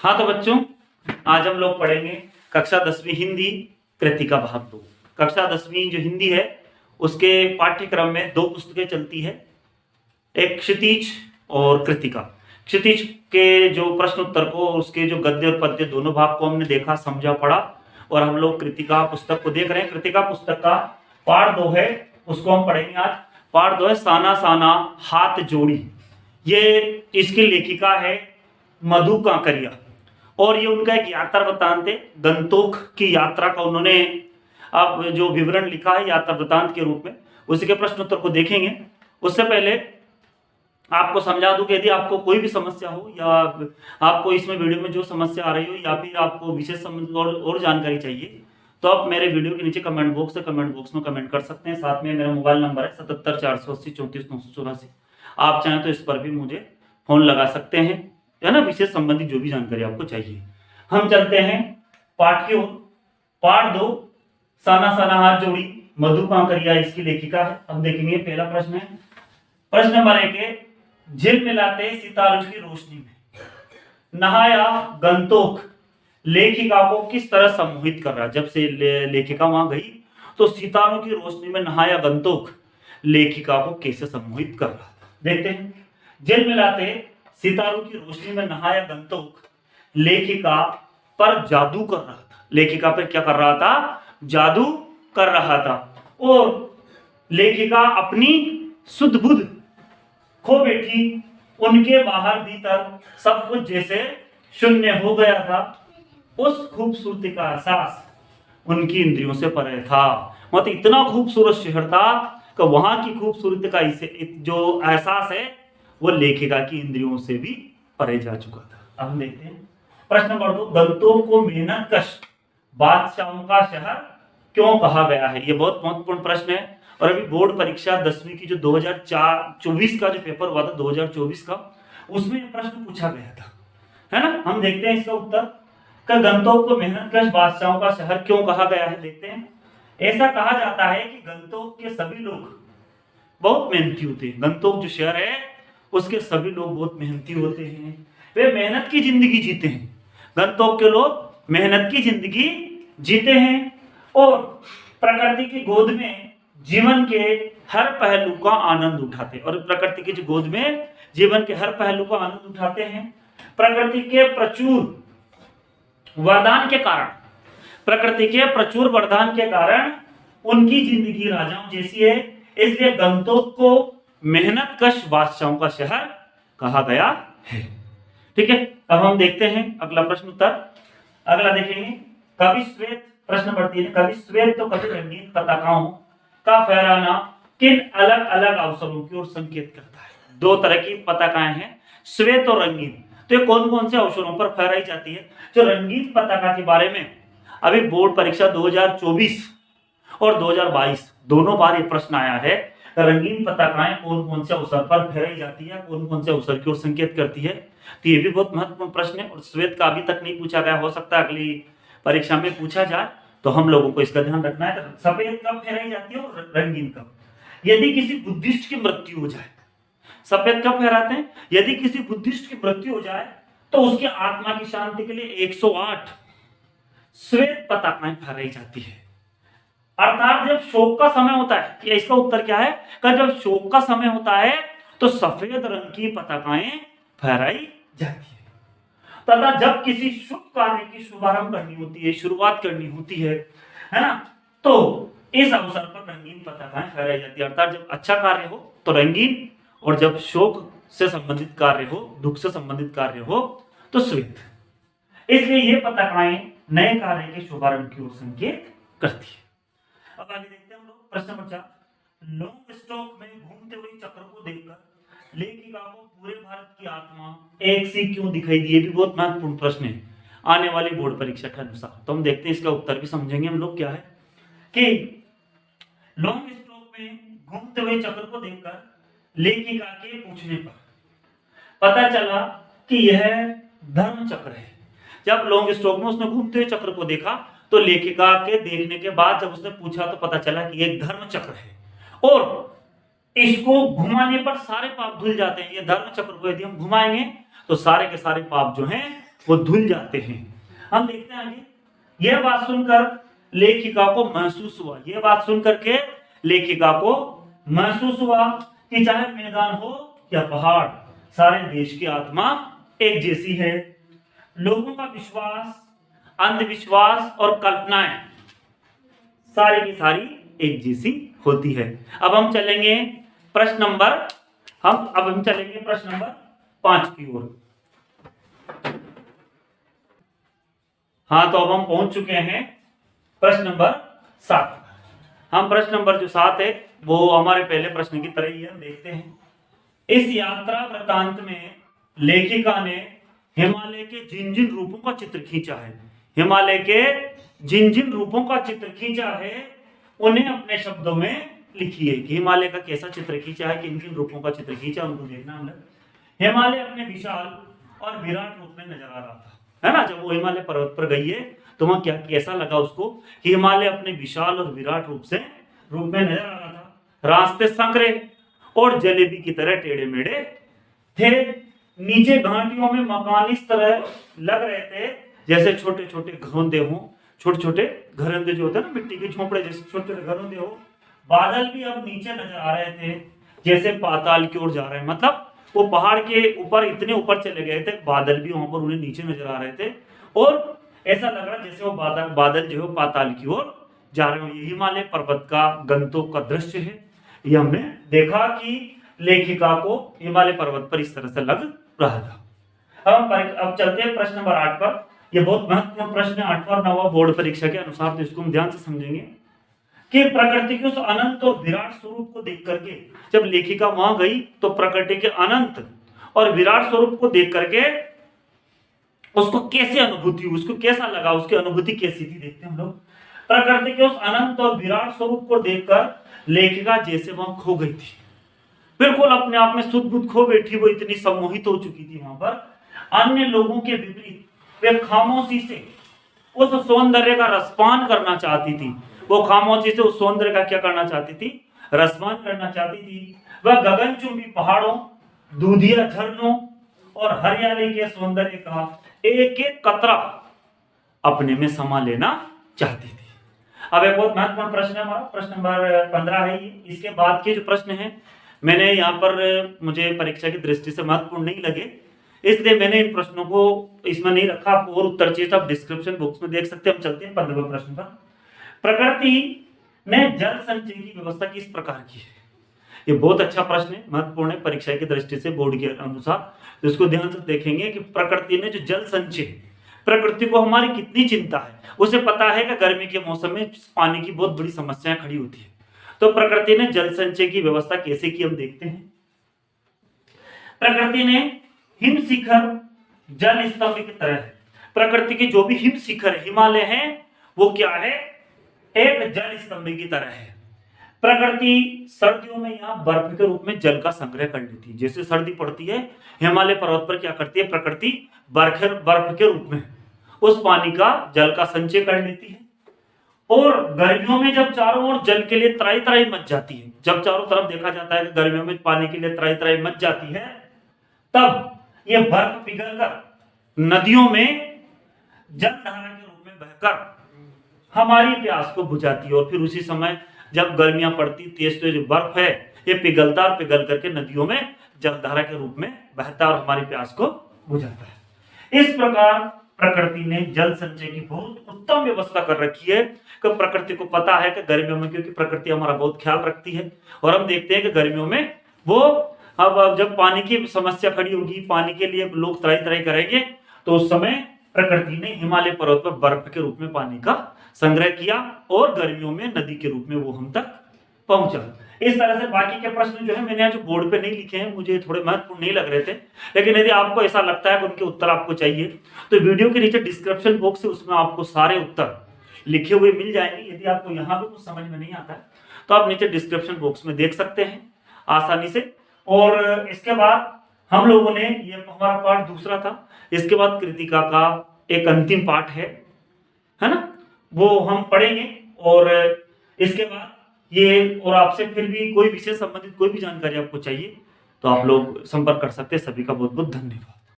हाँ तो बच्चों, आज हम लोग पढ़ेंगे कक्षा 10वीं हिंदी कृतिका भाग 2। कक्षा 10वीं जो हिंदी है उसके पाठ्यक्रम में दो पुस्तकें चलती है, एक क्षितिज और कृतिका। क्षितिज के जो प्रश्न उत्तर को, उसके जो गद्य और पद्य दोनों भाग को हमने देखा, समझा, पढ़ा, और हम लोग कृतिका पुस्तक को देख रहे हैं। कृतिका पुस्तक का पाठ 2 है, उसको हम पढ़ेंगे आज। पाठ 2 है साना साना हाथ जोड़ी। ये इसकी लेखिका है मधु कांकरिया और ये उनका एक यात्रा वृत्तांत है। गंतोक की यात्रा का उन्होंने अब जो विवरण लिखा है यात्रा वृत्तांत के रूप में, उसी के प्रश्न उत्तर को देखेंगे। उससे पहले आपको समझा दूं कि यदि आपको कोई भी समस्या हो या आपको इसमें वीडियो में जो समस्या आ रही हो या फिर आपको विशेष संबंधित और जानकारी चाहिए तो आप मेरे वीडियो के नीचे कमेंट बॉक्स में कमेंट कर सकते हैं। साथ में मेरा मोबाइल नंबर है 77 480 34 984। आप चाहें तो इस पर भी मुझे फोन लगा सकते हैं, है ना, विशेष संबंधित जो भी जानकारी आपको चाहिए। हम चलते हैं पाठ की ओर। पाठ 2 साना साना हाथ जोड़ी, मधु कांकरिया इसकी लेखिका है। अब देखेंगे पहला प्रश्न है, प्रश्न नंबर 1 है, झिलमिलाते सितारों की रोशनी में नहाया गंतोक लेखिका को किस तरह सम्मोहित कर रहा है। जब से लेखिका वहां गई तो सितारों की रोशनी में नहाया गंतोक लेखिका को कैसे सम्मोहित कर रहा था, देखते हैं। झिलमिलाते सितारों की रोशनी में नहाया गंतोक लेखिका पर जादू कर रहा था। लेखिका पर क्या कर रहा था? जादू कर रहा था। और लेखिका अपनी सुध बुध खो बैठी, उनके बाहर भीतर सब कुछ जैसे शून्य हो गया था। उस खूबसूरती का एहसास उनकी इंद्रियों से परे था। मतलब इतना खूबसूरत शहर था कि वहां की खूबसूरती का जो एहसास है वो लेखिका की इंद्रियों से भी परे जा चुका था। अब हम देखते हैं प्रश्न नंबर 2, गंतोक को मेहनत कश बादशाहों का शहर क्यों कहा गया है। ये बहुत महत्वपूर्ण प्रश्न है और अभी बोर्ड परीक्षा 10वीं की जो 2024 का जो पेपर हुआ था 2024 का, उसमें प्रश्न पूछा गया था, है ना। हम देखते हैं इसका उत्तर कि गंतोक को मेहनतकश बादशाहों का शहर क्यों कहा गया है। देखते हैं। ऐसा कहा जाता है कि गंतोक के सभी लोग बहुत मेहनती होते हैं। गंतोक जो शहर है उसके सभी लोग बहुत मेहनती होते हैं, वे मेहनत की जिंदगी जीते हैं। गंतोक के लोग मेहनत की जिंदगी जीते हैं और प्रकृति की गोद में जीवन के हर पहलू का आनंद उठाते हैं। और प्रकृति की गोद में जीवन के हर पहलू का आनंद उठाते हैं। प्रकृति के प्रचुर वरदान के कारण उनकी जिंदगी राजाओं जैसी है, इसलिए गंतोक को मेहनतकश बादशाहों का शहर कहा गया है। ठीक है, अब हम देखते हैं अगला प्रश्न उत्तर। अगला देखेंगे, कवि श्वेत, प्रश्न नंबर 3, कवि श्वेत तो कवि रंगीन पताकाओं का फहराना किन अलग अलग अवसरों की ओर संकेत करता है। 2 तरह की पताकाएं हैं, श्वेत और रंगीन। तो ये कौन कौन से अवसरों पर फहराई जाती है। जो रंगीन पताका के बारे में अभी बोर्ड परीक्षा 2024 और 2022 दोनों बार ये प्रश्न आया है, रंगीन पताकाएं कौन कौन से अवसर पर फहराई जाती है, कौन कौन से अवसर की ओर संकेत करती है। तो ये भी बहुत महत्वपूर्ण प्रश्न है और श्वेत का अभी तक नहीं पूछा गया, हो सकता है अगली परीक्षा में पूछा जाए, तो हम लोगों को इसका ध्यान रखना है। सफेद कब फहराई जाती है और रंगीन कब। यदि किसी बुद्धिस्ट की मृत्यु हो जाए, सफेद कब फहराते हैं, यदि किसी बुद्धिस्ट की मृत्यु हो जाए तो उसकी आत्मा की शांति के लिए 108 श्वेत पताकाएं फहराई जाती है। अर्थात जब शोक का समय होता है, कि इसका उत्तर क्या है, कि जब शोक का समय होता है तो सफेद रंग की पताकाएं फहराई जाती है। तथा जब किसी शुभ कार्य की शुभारंभ करनी होती है, शुरुआत करनी होती है ना, तो इस अवसर पर रंगीन पताकाएं फहराई जाती है। अर्थात जब अच्छा कार्य हो तो रंगीन, और जब शोक से संबंधित कार्य हो, दुख से संबंधित कार्य हो तो श्वेत। इसलिए ये पताकाएं नए कार्य के शुभारंभ की ओर संकेत करती है। अब आगे देखते हैं हम लोग प्रश्न नंबर 4, लॉन्ग स्टॉक में घूमते हुए चक्र को देखकर लेखिका को पूरे भारत की आत्मा एक सी क्यों दिखाई दी। ये भी बहुत महत्वपूर्ण प्रश्न है आने वाली बोर्ड परीक्षा के अनुसार। तो हम देखते हैं इसका उत्तर भी समझेंगे हम लोग। क्या है कि लॉन्ग स्टॉक में घूमते हुए चक्र को देखकर लेखिका के पूछने पर पता चला कि यह धर्म चक्र है। जब लॉन्ग स्टॉक में उसने घूमते हुए चक्र को देखा तो लेखिका के देखने के बाद जब उसने पूछा तो पता चला कि यह धर्म चक्र है और इसको घुमाने पर सारे पाप धुल जाते हैं। ये धर्म चक्र को यदि हम घुमाएंगे तो सारे के सारे पाप जो हैं वो धुल जाते हैं। हम देखते हैं आगे। यह बात सुनकर लेखिका को महसूस हुआ, यह बात सुनकर के लेखिका को महसूस हुआ कि चाहे मैदान हो या पहाड़, सारे देश की आत्मा एक जैसी है। लोगों का विश्वास, अंधविश्वास और कल्पनाएं सारी की सारी एक जैसी होती है। अब हम चलेंगे प्रश्न नंबर 5 की ओर। हाँ, तो अब हम पहुंच चुके हैं प्रश्न नंबर 7। हम प्रश्न नंबर जो 7 है वो हमारे पहले प्रश्न की तरह ही है, देखते हैं। इस यात्रा वृतांत में लेखिका ने हिमालय के जिन जिन रूपों का चित्र खींचा है, हिमालय के जिन जिन रूपों का चित्र खींचा है उन्हें अपने शब्दों में लिखिए कि हिमालय का कैसा चित्र खींचा है, किन किन रूपों का चित्र खींचा, उनको देखना है। हिमालय अपने विशाल और विराट रूप में नजर आ रहा था, है ना। जब वो हिमालय पर्वत पर गई है तो वहां क्या कैसा लगा उसको कि हिमालय अपने विशाल और विराट रूप में नजर आ रहा था। रास्ते संकरे और जलेबी की तरह टेढ़े मेढ़े थे। नीचे घाटियों में मकान इस तरह लग रहे थे जैसे छोटे छोटे घरोंदे हों, छोटे छोटे घरोंदे जो होते हैं ना, मिट्टी के झोंपड़े जैसे छोटे छोटे घरोंदे हो। बादल भी अब नीचे नजर आ रहे थे जैसे पाताल की ओर जा रहे हैं, मतलब वो पहाड़ के ऊपर इतने ऊपर चले गए थे, बादल भी वहां पर उन्हें नीचे नजर आ रहे थे और ऐसा लग रहा जैसे वो बादल जो है पाताल की ओर जा रहे हो। ये हिमालय पर्वत का गंतव्य का दृश्य है। ये हमने देखा कि लेखिका को हिमालय पर्वत पर इस तरह से लग रहा था। अब चलते हैं प्रश्न नंबर 8 पर। यह बहुत महत्वपूर्ण प्रश्न है 8वां और 9वां बोर्ड परीक्षा के अनुसार, तो इसको हम ध्यान से समझेंगे कि प्रकृति के उस अनंत और विराट स्वरूप को देख करके, जब लेखिका वहां गई तो प्रकृति के अनंत और विराट स्वरूप को देख करके उसको कैसे अनुभूति हुई, उसको कैसा लगा, उसकी अनुभूति कैसी थी, देखते हैं हम लोग। प्रकृति के उस अनंत और विराट स्वरूप को देखकर लेखिका जैसे वहां खो गई थी, बिल्कुल अपने आप में सुध बुध खो बैठी, वो इतनी सम्मोहित हो चुकी थी वहां पर। अन्य लोगों के विपरीत वे खामोशी से उस सौंदर्य का रसपान करना चाहती थी। वो खामोशी से उस सौंदर्य का क्या करना चाहती थी, रसपान करना चाहती थी। वह गगनचुंबी पहाड़ों, दूधिया झरनों और हरियाली के सौंदर्य का एक एक कतरा अपने में समा लेना चाहती थी। अब एक बहुत महत्वपूर्ण प्रश्न है हमारा, प्रश्न नंबर 15 है ये। इसके बाद के जो प्रश्न है मैंने यहाँ पर, मुझे परीक्षा की दृष्टि से महत्वपूर्ण नहीं लगे, इसलिए मैंने इन प्रश्नों को इसमें नहीं रखा। आपको और उत्तर चाहिए तो आप डिस्क्रिप्शन बॉक्स में देख सकते हैं। हम चलते हैं 15वें प्रश्न पर। प्रकृति ने जल संचय की व्यवस्था किस प्रकार की है? ये बहुत अच्छा प्रश्न है, महत्वपूर्ण है परीक्षा की दृष्टि से, बोर्ड के अनुसार। तो इसको ध्यान से देखेंगे कि प्रकृति ने जो जल संचय, प्रकृति को हमारी कितनी चिंता है। उसे पता है कि गर्मी के मौसम में पानी की बहुत बड़ी समस्या खड़ी होती है, तो प्रकृति ने जल संचय की व्यवस्था कैसे की हम देखते हैं। प्रकृति ने हिम शिखर जल स्तंभ की तरह है। प्रकृति के जो भी हिम शिखर हिमालय है वो क्या है, एक जल स्तंभ की तरह है। प्रकृति सर्दियों में यहाँ बर्फ के रूप में जल का संग्रह कर लेती है। जैसे सर्दी पड़ती है हिमालय पर्वत पर क्या करती है प्रकृति, बर्फ के रूप में उस पानी का जल का संचय कर लेती है। और गर्मियों में जब चारों ओर जल के लिए त्राई त्राई मच जाती है, जब चारों तरफ देखा जाता है कि गर्मियों में पानी के लिए त्राई त्राई मच जाती है, तब ये बर्फ पिघलकर नदियों में जलधारा के रूप में बहकर हमारी प्यास को बुझाती है। और फिर उसी समय जब गर्मियां पड़ती तेज तो जो बर्फ है ये पिघलता और पिघल करके नदियों में जलधारा के रूप में बहता और हमारी प्यास को बुझाता है। इस प्रकार प्रकृति ने जल संचय की बहुत उत्तम व्यवस्था कर रखी है कि प्रकृति को पता है कि गर्मियों में, क्योंकि प्रकृति हमारा बहुत ख्याल रखती है, और हम देखते हैं कि गर्मियों में वो अब जब पानी की समस्या खड़ी होगी, पानी के लिए लोग त्राई त्राई करेंगे, तो उस समय प्रकृति ने हिमालय पर्वत पर बर्फ के रूप में पानी का संग्रह किया और गर्मियों में नदी के रूप में वो हम तक पहुंचा। इस तरह से बाकी के प्रश्न जो है मैंने आज बोर्ड पे नहीं लिखे हैं, मुझे थोड़े महत्वपूर्ण नहीं लग रहे थे, लेकिन यदि आपको ऐसा लगता है कि उनके उत्तर आपको चाहिए तो वीडियो के नीचे डिस्क्रिप्शन बॉक्स है, उसमें आपको सारे उत्तर लिखे हुए मिल जाएंगे। यदि आपको यहाँ पे कुछ समझ में नहीं आता है तो आप नीचे डिस्क्रिप्शन बॉक्स में देख सकते हैं आसानी से। और इसके बाद हम लोगों ने, ये हमारा पार्ट दूसरा था, इसके बाद कृतिका का एक अंतिम पार्ट है ना, वो हम पढ़ेंगे। और इसके बाद ये, और आपसे फिर भी कोई विषय संबंधित कोई भी जानकारी आपको चाहिए तो आप लोग संपर्क कर सकते हैं। सभी का बहुत बहुत धन्यवाद।